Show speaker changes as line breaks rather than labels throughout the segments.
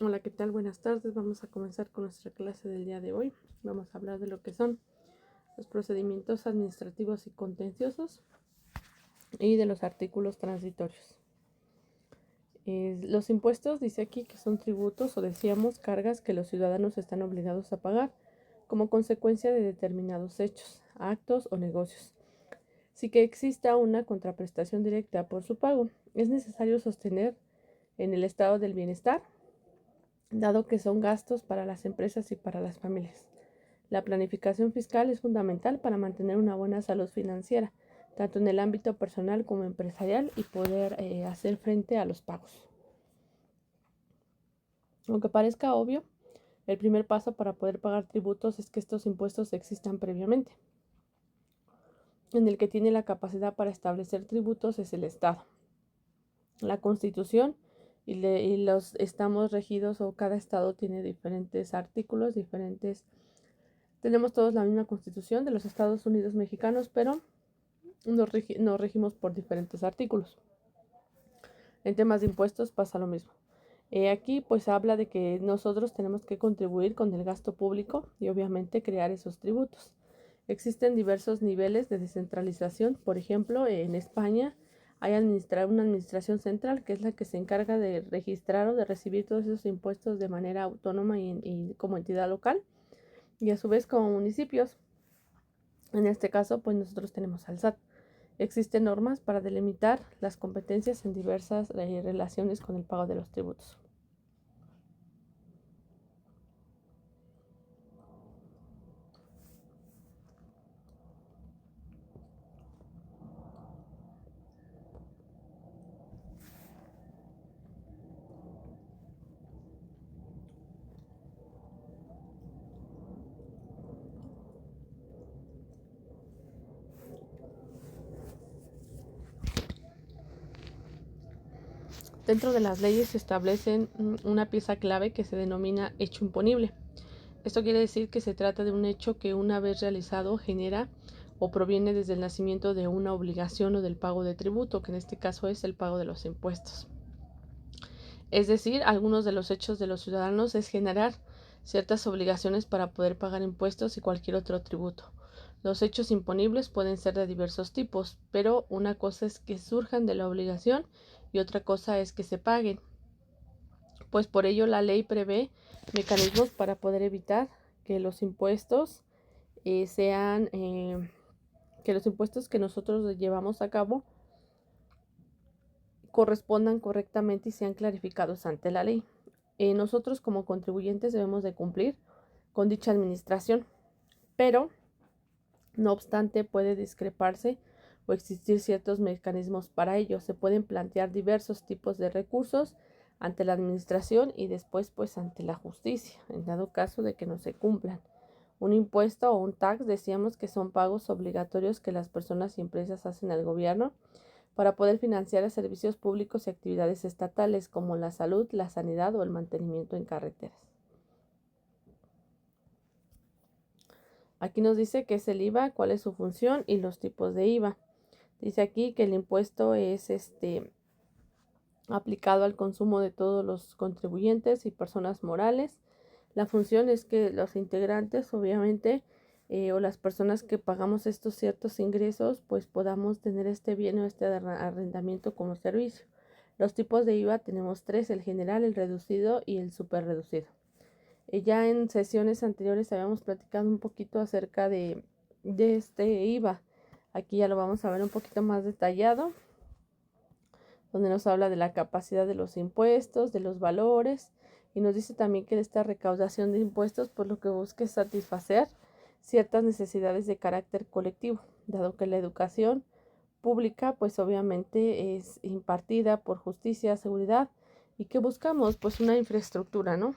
Hola, ¿qué tal? Buenas tardes. Vamos a comenzar con nuestra clase del día de hoy. Vamos a hablar de lo que son los procedimientos administrativos y contenciosos y de los artículos transitorios. Los impuestos, dice aquí, que son tributos o decíamos cargas que los ciudadanos están obligados a pagar como consecuencia de determinados hechos, actos o negocios. Sin que exista una contraprestación directa por su pago, es necesario sostener en el estado del bienestar, dado que son gastos para las empresas y para las familias. La planificación fiscal es fundamental para mantener una buena salud financiera, tanto en el ámbito personal como empresarial, y poder hacer frente a los pagos. Aunque parezca obvio, el primer paso para poder pagar tributos es que estos impuestos existan previamente. En el que tiene la capacidad para establecer tributos es el Estado. La Constitución y los estamos regidos, o cada estado tiene diferentes artículos, tenemos todos la misma Constitución de los Estados Unidos mexicanos, pero nos regimos por diferentes artículos. En temas de impuestos pasa lo mismo. Aquí pues habla de que nosotros tenemos que contribuir con el gasto público y obviamente crear esos tributos. Existen diversos niveles de descentralización. Por ejemplo, en España hay una administración central, que es la que se encarga de registrar o de recibir todos esos impuestos de manera autónoma y como entidad local, y a su vez como municipios. En este caso, pues nosotros tenemos al SAT. Existen normas para delimitar las competencias en diversas relaciones con el pago de los tributos. Dentro de las leyes se establecen una pieza clave que se denomina hecho imponible. Esto quiere decir que se trata de un hecho que, una vez realizado, genera o proviene desde el nacimiento de una obligación o del pago de tributo, que en este caso es el pago de los impuestos. Es decir, algunos de los hechos de los ciudadanos es generar ciertas obligaciones para poder pagar impuestos y cualquier otro tributo. Los hechos imponibles pueden ser de diversos tipos, pero una cosa es que surjan de la obligación y otra cosa es que se paguen. Pues por ello la ley prevé mecanismos para poder evitar que los impuestos que los impuestos que nosotros llevamos a cabo correspondan correctamente y sean clarificados ante la ley. Nosotros como contribuyentes debemos de cumplir con dicha administración, pero no obstante puede discreparse o existir ciertos mecanismos para ello. Se pueden plantear diversos tipos de recursos ante la administración y después pues ante la justicia, en dado caso de que no se cumplan. Un impuesto o un tax, decíamos que son pagos obligatorios que las personas y empresas hacen al gobierno para poder financiar servicios públicos y actividades estatales como la salud, la sanidad o el mantenimiento en carreteras. Aquí nos dice qué es el IVA, cuál es su función y los tipos de IVA. Dice aquí que el impuesto es aplicado al consumo de todos los contribuyentes y personas morales. La función es que los integrantes, obviamente, o las personas que pagamos estos ciertos ingresos, pues podamos tener este bien o este arrendamiento como servicio. Los tipos de IVA tenemos tres: el general, el reducido y el super reducido. Ya en sesiones anteriores habíamos platicado un poquito acerca de este IVA. Aquí ya lo vamos a ver un poquito más detallado, donde nos habla de la capacidad de los impuestos, de los valores, y nos dice también que esta recaudación de impuestos por lo que busca es satisfacer ciertas necesidades de carácter colectivo, dado que la educación pública pues obviamente es impartida por justicia, seguridad, y que buscamos pues una infraestructura, ¿no?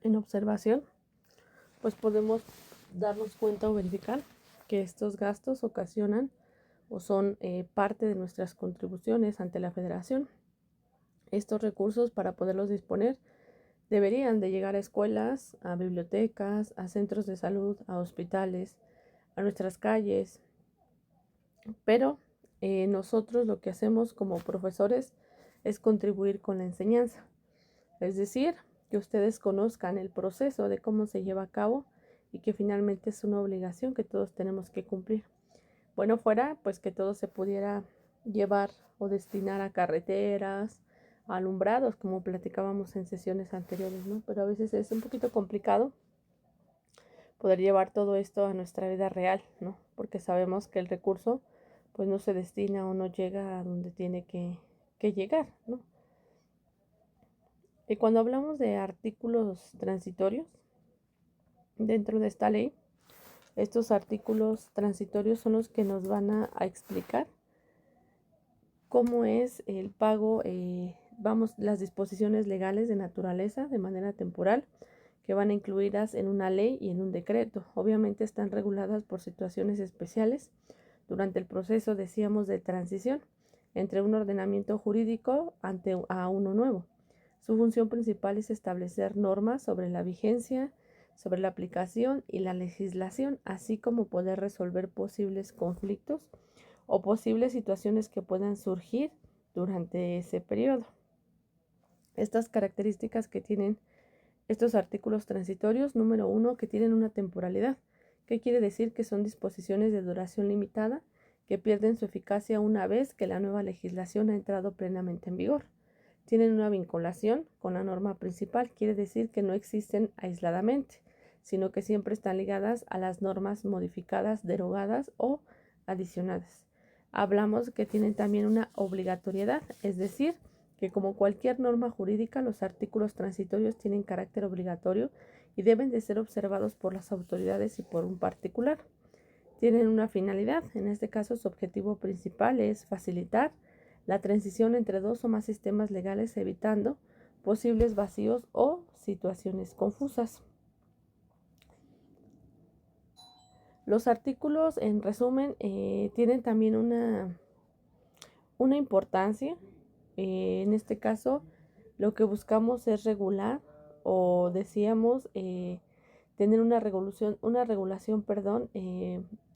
En observación, pues podemos darnos cuenta o verificar que estos gastos ocasionan o son parte de nuestras contribuciones ante la Federación. Estos recursos, para poderlos disponer, deberían de llegar a escuelas, a bibliotecas, a centros de salud, a hospitales, a nuestras calles, pero nosotros lo que hacemos como profesores es contribuir con la enseñanza, es decir, que ustedes conozcan el proceso de cómo se lleva a cabo y que finalmente es una obligación que todos tenemos que cumplir. Bueno, fuera pues que todo se pudiera llevar o destinar a carreteras, a alumbrados, como platicábamos en sesiones anteriores, ¿no? Pero a veces es un poquito complicado poder llevar todo esto a nuestra vida real, ¿no? Porque sabemos que el recurso pues no se destina o no llega a donde tiene que llegar, ¿no? Y cuando hablamos de artículos transitorios dentro de esta ley, estos artículos transitorios son los que nos van a explicar cómo es el pago, las disposiciones legales de naturaleza de manera temporal que van incluidas en una ley y en un decreto. Obviamente están reguladas por situaciones especiales durante el proceso, decíamos, de transición entre un ordenamiento jurídico a uno nuevo. Su función principal es establecer normas sobre la vigencia, sobre la aplicación y la legislación, así como poder resolver posibles conflictos o posibles situaciones que puedan surgir durante ese periodo. Estas características que tienen estos artículos transitorios: número 1, que tienen una temporalidad. ¿Qué quiere decir? Que son disposiciones de duración limitada que pierden su eficacia una vez que la nueva legislación ha entrado plenamente en vigor. Tienen una vinculación con la norma principal, quiere decir que no existen aisladamente, sino que siempre están ligadas a las normas modificadas, derogadas o adicionadas. Hablamos que tienen también una obligatoriedad, es decir, que como cualquier norma jurídica, los artículos transitorios tienen carácter obligatorio y deben de ser observados por las autoridades y por un particular. Tienen una finalidad, en este caso su objetivo principal es facilitar la transición entre dos o más sistemas legales, evitando posibles vacíos o situaciones confusas. Los artículos, en resumen, tienen también una importancia. En este caso, lo que buscamos es regular, o decíamos, tener una regulación,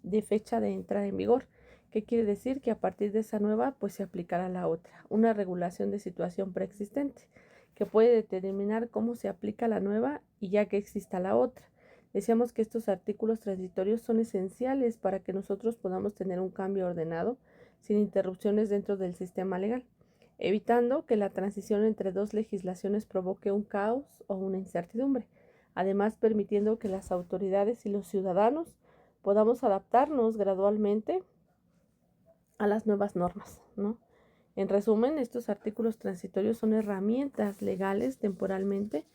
de fecha de entrada en vigor. ¿Qué quiere decir? Que a partir de esa nueva, pues se aplicará la otra. Una regulación de situación preexistente, que puede determinar cómo se aplica la nueva y ya que exista la otra. Decíamos que estos artículos transitorios son esenciales para que nosotros podamos tener un cambio ordenado, sin interrupciones dentro del sistema legal, evitando que la transición entre dos legislaciones provoque un caos o una incertidumbre. Además, permitiendo que las autoridades y los ciudadanos podamos adaptarnos gradualmente a las nuevas normas, ¿no? En resumen, estos artículos transitorios son herramientas legales temporalmente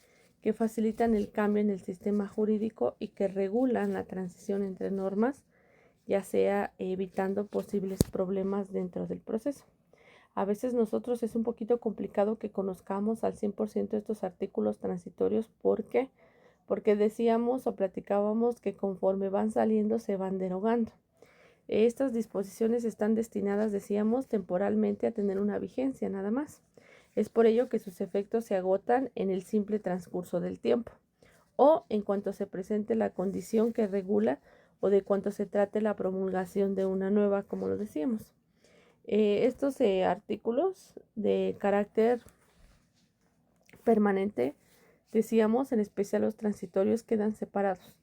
que facilitan el cambio en el sistema jurídico y que regulan la transición entre normas, ya sea evitando posibles problemas dentro del proceso. A veces nosotros es un poquito complicado que conozcamos al 100% estos artículos transitorios. ¿Por qué? Porque decíamos o platicábamos que conforme van saliendo se van derogando. Estas disposiciones están destinadas, decíamos, temporalmente a tener una vigencia nada más. Es por ello que sus efectos se agotan en el simple transcurso del tiempo, o en cuanto se presente la condición que regula, o de cuanto se trate la promulgación de una nueva, como lo decíamos. Estos artículos de carácter permanente, decíamos, en especial los transitorios, quedan separados.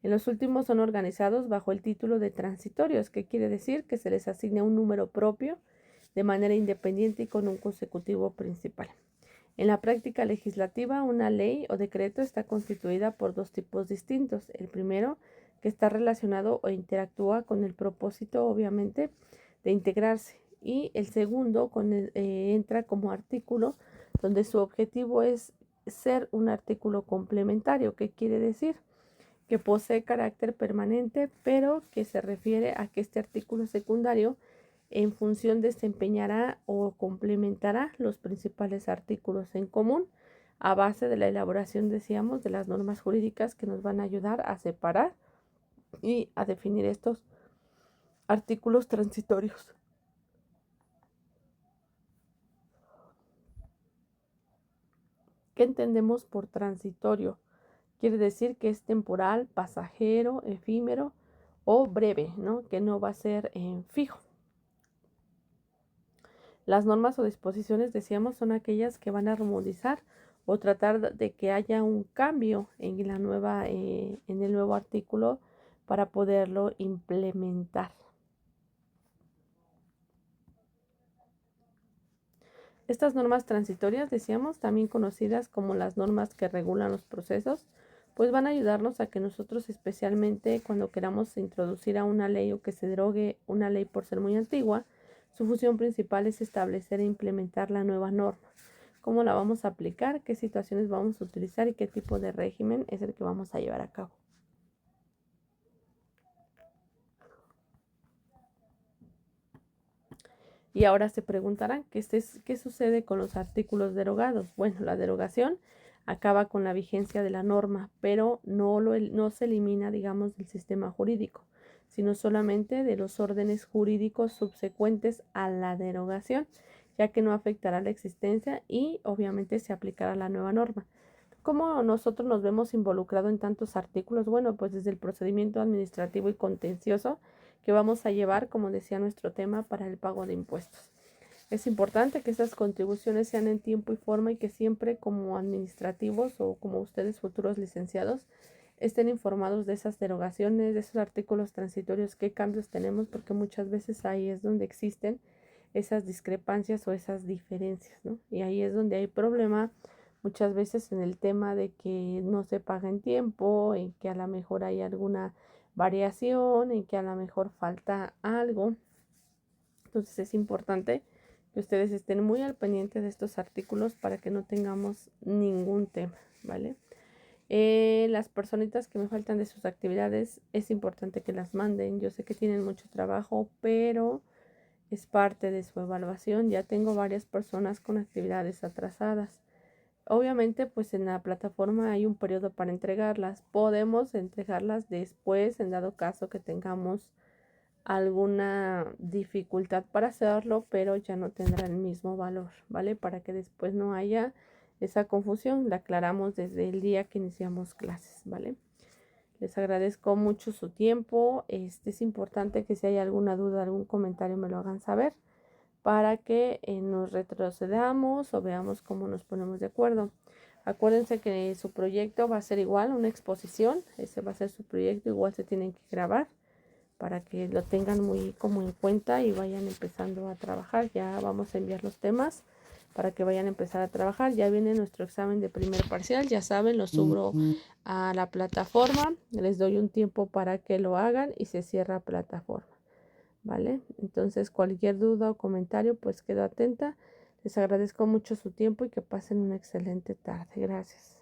En los últimos son organizados bajo el título de transitorios, que quiere decir que se les asigna un número propio de manera independiente y con un consecutivo principal. En la práctica legislativa, una ley o decreto está constituida por dos tipos distintos. El primero, que está relacionado o interactúa con el propósito, obviamente, de integrarse. Y el segundo entra como artículo, donde su objetivo es ser un artículo complementario. ¿Qué quiere decir? Que posee carácter permanente, pero que se refiere a que este artículo secundario en función desempeñará o complementará los principales artículos en común, a base de la elaboración, decíamos, de las normas jurídicas que nos van a ayudar a separar y a definir estos artículos transitorios. ¿Qué entendemos por transitorio? Quiere decir que es temporal, pasajero, efímero o breve, ¿no? Que no va a ser fijo. Las normas o disposiciones, decíamos, son aquellas que van a armonizar o tratar de que haya un cambio en la nueva, en el nuevo artículo para poderlo implementar. Estas normas transitorias, decíamos, también conocidas como las normas que regulan los procesos, pues van a ayudarnos a que nosotros, especialmente cuando queramos introducir a una ley o que se derogue una ley por ser muy antigua, su función principal es establecer e implementar la nueva norma. ¿Cómo la vamos a aplicar? ¿Qué situaciones vamos a utilizar? ¿Y qué tipo de régimen es el que vamos a llevar a cabo? Y ahora se preguntarán, ¿qué sucede con los artículos derogados? Bueno, la derogación acaba con la vigencia de la norma, pero no se elimina, digamos, del sistema jurídico, sino solamente de los órdenes jurídicos subsecuentes a la derogación, ya que no afectará la existencia y obviamente se aplicará la nueva norma. ¿Cómo nosotros nos vemos involucrados en tantos artículos? Bueno, pues desde el procedimiento administrativo y contencioso que vamos a llevar, como decía nuestro tema, para el pago de impuestos. Es importante que esas contribuciones sean en tiempo y forma y que siempre como administrativos o como ustedes futuros licenciados estén informados de esas derogaciones, de esos artículos transitorios, qué cambios tenemos, porque muchas veces ahí es donde existen esas discrepancias o esas diferencias, ¿no? Y ahí es donde hay problema muchas veces en el tema de que no se paga en tiempo, en que a lo mejor hay alguna variación, en que a lo mejor falta algo. Entonces es importante que ustedes estén muy al pendiente de estos artículos para que no tengamos ningún tema, ¿vale? Las personitas que me faltan de sus actividades, es importante que las manden. Yo sé que tienen mucho trabajo, pero es parte de su evaluación. Ya tengo varias personas con actividades atrasadas. Obviamente, pues en la plataforma hay un periodo para entregarlas. Podemos entregarlas después, en dado caso que tengamos alguna dificultad para hacerlo, pero ya no tendrá el mismo valor, ¿vale? Para que después no haya esa confusión, la aclaramos desde el día que iniciamos clases, ¿vale? Les agradezco mucho su tiempo. Es importante que si hay alguna duda, algún comentario, me lo hagan saber para que nos retrocedamos o veamos cómo nos ponemos de acuerdo. Acuérdense que su proyecto va a ser igual, una exposición, ese va a ser su proyecto, igual se tienen que grabar para que lo tengan muy como en cuenta y vayan empezando a trabajar. Ya vamos a enviar los temas para que vayan a empezar a trabajar. Ya viene nuestro examen de primer parcial, ya saben, lo subo a la plataforma, les doy un tiempo para que lo hagan y se cierra plataforma, ¿vale? Entonces cualquier duda o comentario, pues quedo atenta. Les agradezco mucho su tiempo y que pasen una excelente tarde. Gracias.